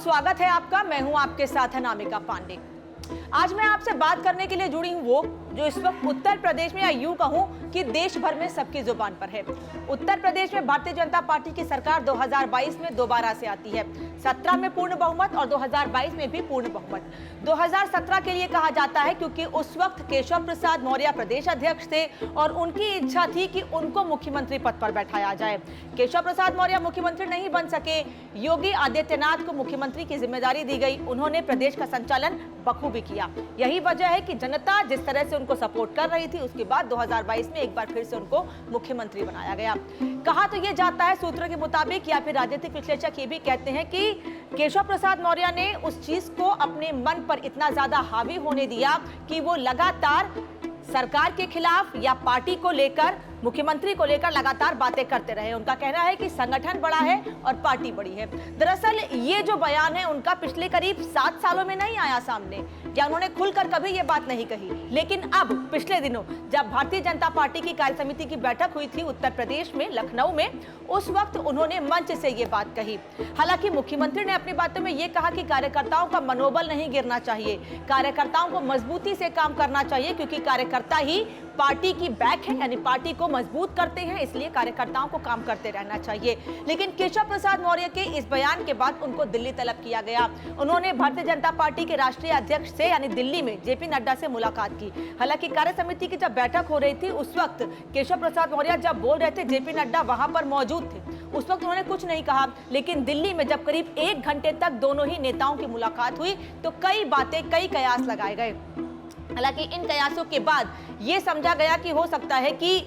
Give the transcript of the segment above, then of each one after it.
स्वागत है आपका। मैं हूं आपके साथ अनामिका पांडे। आज मैं आपसे बात करने के लिए जुड़ी हूं वो जो इस वक्त उत्तर प्रदेश में, या यूं कहूं कि देश भर में सबकी जुबान पर है। उत्तर प्रदेश में भारतीय जनता पार्टी की सरकार 2022 में दोबारा से आती है। 17 में पूर्ण बहुमत और 2022 में भी पूर्ण बहुमत। 2017 के लिए कहा जाता है क्योंकि उस वक्त केशव प्रसाद मौर्य प्रदेश अध्यक्ष थे और उनकी इच्छा थी कि उनको मुख्यमंत्री पद पर बैठाया जाए। केशव प्रसाद मौर्य मुख्यमंत्री नहीं बन सके, योगी आदित्यनाथ को मुख्यमंत्री की जिम्मेदारी दी गई। उन्होंने प्रदेश का संचालन बखूबी किया। यही वजह है कि जनता जिस तरह से उनको सपोर्ट कर रही थी, उसके बाद 2022 में एक बार फिर से उनको मुख्यमंत्री बनाया गया। कहा तो ये जाता है सूत्रों के मुताबिक, या फिर राजनीतिक विश्लेषक ये भी कहते हैं कि केशव प्रसाद मौर्य ने उस चीज को अपने मन पर इतना ज्यादा हावी होने दिया कि वो लगातार सरकार के खिलाफ या पार्टी को लेकर, मुख्यमंत्री को लेकर लगातार बातें करते रहे। उनका कहना है कि संगठन बड़ा है और पार्टी बड़ी है। दरअसल ये जो बयान है उनका पिछले करीब 7 सालों में नहीं आया सामने, या उन्होंने खुलकर कभी ये बात नहीं कही। लेकिन अब पिछले दिनों जब भारतीय जनता पार्टी की कार्य समिति की बैठक हुई थी उत्तर प्रदेश में, लखनऊ में, उस वक्त उन्होंने मंच से ये बात कही। हालांकि मुख्यमंत्री ने अपनी बातों में ये कहा कि कार्यकर्ताओं का मनोबल नहीं गिरना चाहिए, कार्यकर्ताओं को मजबूती से काम करना चाहिए, क्योंकि कार्यकर्ता ही पार्टी की बैक है, यानी पार्टी को मजबूत करते हैं, इसलिए कार्यकर्ताओं को काम करते रहना चाहिए। लेकिन केशव प्रसाद मौर्य के इस बयान के बाद उनको दिल्ली तलब किया गया। उन्होंने भारतीय जनता पार्टी के राष्ट्रीय अध्यक्ष से, यानी दिल्ली में जेपी नड्डा से मुलाकात की। हालांकि कार्य समिति की जब बैठक हो रही थी, उस वक्त केशव प्रसाद मौर्य जब बोल रहे थे, जेपी नड्डा वहां पर मौजूद थे। उस वक्त उन्होंने कुछ नहीं कहा। लेकिन दिल्ली में जब करीब 1 घंटे तक दोनों ही नेताओं की मुलाकात हुई तो कई बातें, कई कयास लगाए गए। हालांकि इन कयासों के बाद ये समझा गया कि हो सकता है कि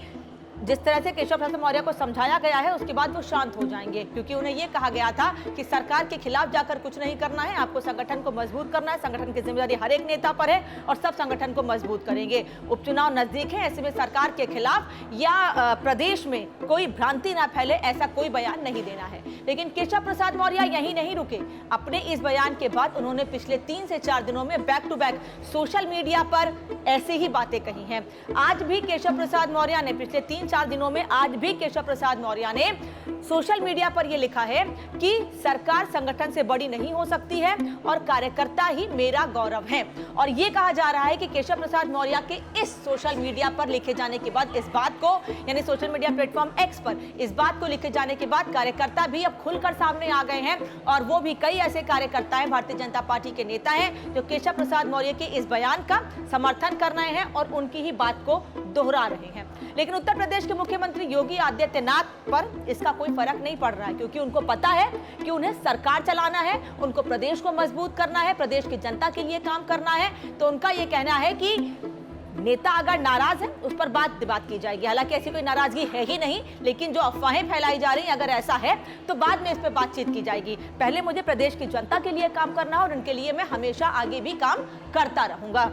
जिस तरह से केशव प्रसाद मौर्य को समझाया गया है उसके बाद वो शांत हो जाएंगे, क्योंकि उन्हें ये कहा गया था कि सरकार के खिलाफ जाकर कुछ नहीं करना है, आपको संगठन को मजबूत करना है, संगठन की जिम्मेदारी हर एक नेता पर है और सब संगठन को मजबूत करेंगे। उपचुनाव नजदीक है, ऐसे में सरकार के खिलाफ या प्रदेश में कोई भ्रांति ना फैले, ऐसा कोई बयान नहीं देना है। लेकिन केशव प्रसाद मौर्य यही नहीं रुके। अपने इस बयान के बाद उन्होंने पिछले 3 से 4 दिनों में back to back social media पर ऐसे ही बातें कही हैं। आज भी केशव प्रसाद मौर्य ने, पिछले 3-4 दिनों में आज भी केशव प्रसाद मौर्य ने सोशल मीडिया पर यह लिखा है कि सरकार संगठन से बड़ी नहीं हो सकती है और कार्यकर्ता ही मेरा गौरव है। और यह कहा जा रहा है कि केशव प्रसाद मौर्य के इस सोशल मीडिया पर लिखे जाने के बाद, इस बात को, यानी सोशल मीडिया प्लेटफॉर्म एक्स पर इस बात को लिखे जाने के बाद कार्यकर्ता भी अब खुलकर सामने आ गए हैं। और वो भी कई ऐसे कार्यकर्ता हैं, भारतीय जनता पार्टी के नेता हैं, जो केशव प्रसाद मौर्य के इस बयान का समर्थन कर रहे हैं और उनकी ही बात को दोहरा रहे हैं। लेकिन उत्तर प्रदेश के मुख्यमंत्री योगी आदित्यनाथ पर इसका कोई फर्क नहीं पड़ रहा है, क्योंकि उनको पता है कि उन्हें सरकार चलाना है, उनको प्रदेश को मजबूत करना है, प्रदेश की जनता के लिए काम करना है। तो उनका ये कहना है कि नेता अगर नाराज है उस पर बात की जाएगी। हालांकि ऐसी कोई नाराजगी है ही नहीं, लेकिन जो अफवाहें फैलाई जा रही हैं, अगर ऐसा है तो बाद में इस पर बातचीत की जाएगी। पहले मुझे प्रदेश की जनता के लिए काम करना है और उनके लिए मैं हमेशा आगे भी काम करता रहूंगा।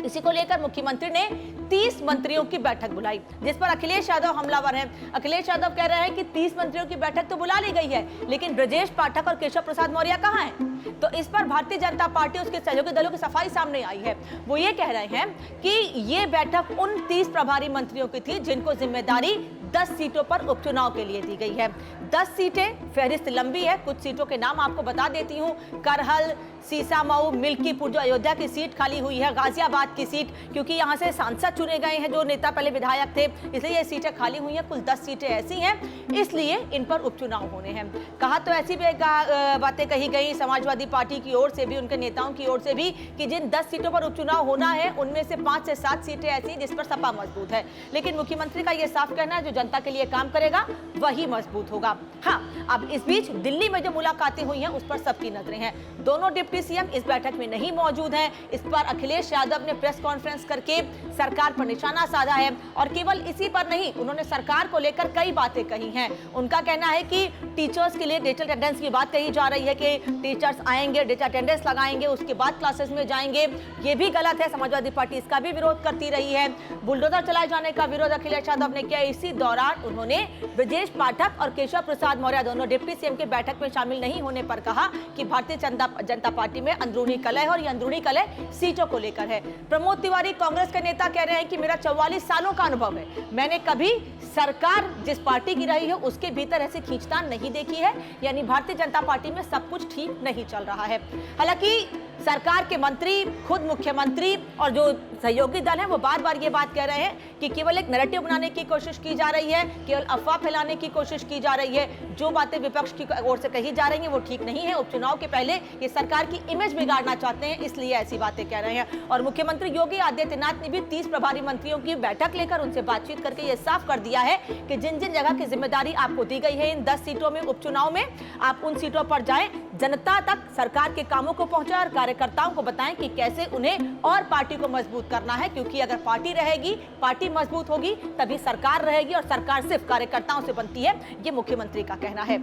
इसी को लेकर मुख्यमंत्री ने 30 मंत्रियों की बैठक बुलाई, जिस पर अखिलेश यादव हमलावर हैं। अखिलेश यादव कह रहे हैं कि 30 मंत्रियों की बैठक तो बुला ली गई है, लेकिन ब्रजेश पाठक और केशव प्रसाद मौर्य कहां हैं? तो इस पर भारतीय जनता पार्टी, उसके सहयोगी दलों की सफाई सामने आई है। वो ये कह रहे हैं कि ये बैठक उन 30 प्रभारी मंत्रियों की थी जिनको जिम्मेदारी 10 सीटों पर उपचुनाव के लिए दी गई है। 10 सीटें, फहरिस्त लंबी है, कुछ सीटों के नाम आपको बता देती हूं। करहल, सीसामऊ, मिल्कीपुर जो अयोध्या की सीट खाली हुई है, गाजियाबाद की सीट, क्योंकि यहां से सांसद चुने गए हैं जो नेता पहले विधायक थे, इसलिए ये सीटें खाली हुई हैं। कुल 10 सीटें ऐसी हैं, इसलिए इन पर उपचुनाव होने हैं। कहा तो ऐसी भी बातें कही गई समाजवादी पार्टी की ओर से भी, उनके नेताओं की ओर से भी, कि जिन 10 सीटों पर उपचुनाव होना है उनमें से 5 से 7 सीटें ऐसी जिस पर सपा मजबूत है। लेकिन मुख्यमंत्री का यह साफ कहना है, जो जनता के लिए काम करेगा वही मजबूत होगा। हाँ, अब इस बीच दिल्ली में जो मुलाकातें हुई हैं उस पर सबकी नजरें हैं। दोनों डिप्टी सीएम इस बैठक में नहीं मौजूद हैं। इस पर अखिलेश यादव ने प्रेस कॉन्फ्रेंस करके सरकार पर निशाना साधा है, और केवल इसी पर नहीं, उन्होंने सरकार को लेकर कई बातें कही हैं। उनका कहना है कि टीचर्स के लिए डिजिटल अटेंडेंस की बात कही जा रही है कि टीचर्स आएंगे, डिजिटल अटेंडेंस लगाएंगे, उसके बाद क्लासेस में जाएंगे। ये भी गलत है, समाजवादी पार्टी इसका भी विरोध करती रही है। बुलडोजर चलाए जाने का विरोध अखिलेश यादव ने किया। इसी दौरान उन्होंने ब्रजेश पाठक और केशव प्रसाद मौर्य दोनों डिप्टी सीएम के बैठक में शामिल नहीं होने पर कहा कि भारतीय जनता पार्टी में अंदरूनी कलह है, और ये अंदरूनी कलह सीटों को लेकर है। प्रमोद तिवारी कांग्रेस के नेता कह रहे हैं कि मेरा 44 सालों का अनुभव है, मैंने कभी सरकार जिस पार्टी की रही है उसके भीतर ऐसी खींचतान नहीं देखी है, यानी भारतीय जनता पार्टी में सब कुछ ठीक नहीं चल रहा है। हालांकि सरकार के मंत्री, खुद मुख्यमंत्री और जो सहयोगी दल हैं वो बार बार ये बात कह रहे हैं कि केवल एक नैरेटिव बनाने की कोशिश की जा रही है, केवल अफवाह फैलाने की कोशिश की जा रही है। जो बातें विपक्ष की ओर से कही जा रही हैं वो ठीक नहीं है। उपचुनाव के पहले ये सरकार की इमेज बिगाड़ना चाहते हैं, इसलिए ऐसी बातें कह रहे हैं। और मुख्यमंत्री योगी आदित्यनाथ ने भी 30 प्रभारी मंत्रियों की बैठक लेकर उनसे बातचीत करके ये साफ कर दिया है कि जिन जिन जगह की जिम्मेदारी आपको दी गई है इन 10 सीटों में उपचुनाव में, आप उन सीटों पर जाएं, जनता तक सरकार के कामों को पहुंचाएं और कार्यकर्ताओं को बताएं कि कैसे उन्हें और पार्टी को मजबूत करना है। क्योंकि अगर पार्टी रहेगी, पार्टी मजबूत होगी, तभी सरकार रहेगी और सरकार सिर्फ कार्यकर्ताओं से बनती है, ये मुख्यमंत्री का कहना है।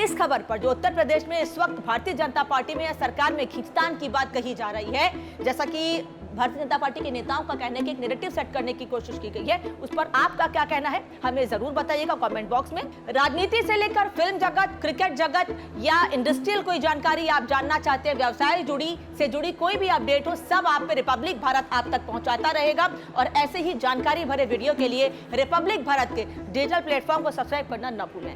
इस खबर पर जो उत्तर प्रदेश में इस वक्त भारतीय जनता पार्टी में या सरकार में खींचतान की बात कही जा रही है, जैसा कि भारतीय जनता पार्टी के नेताओं का कहना है कि एक नैरेटिव सेट करने की कोशिश की गई है, उस पर आपका क्या कहना है हमें जरूर बताइएगा कमेंट बॉक्स में। राजनीति से लेकर फिल्म जगत, क्रिकेट जगत या इंडस्ट्रियल कोई जानकारी आप जानना चाहते हैं, व्यवसाय से जुड़ी कोई भी अपडेट हो, सब आप पे रिपब्लिक भारत आप तक पहुंचाता रहेगा। और ऐसे ही जानकारी भरे वीडियो के लिए रिपब्लिक भारत के डिजिटल प्लेटफॉर्म को सब्सक्राइब करना न भूलें।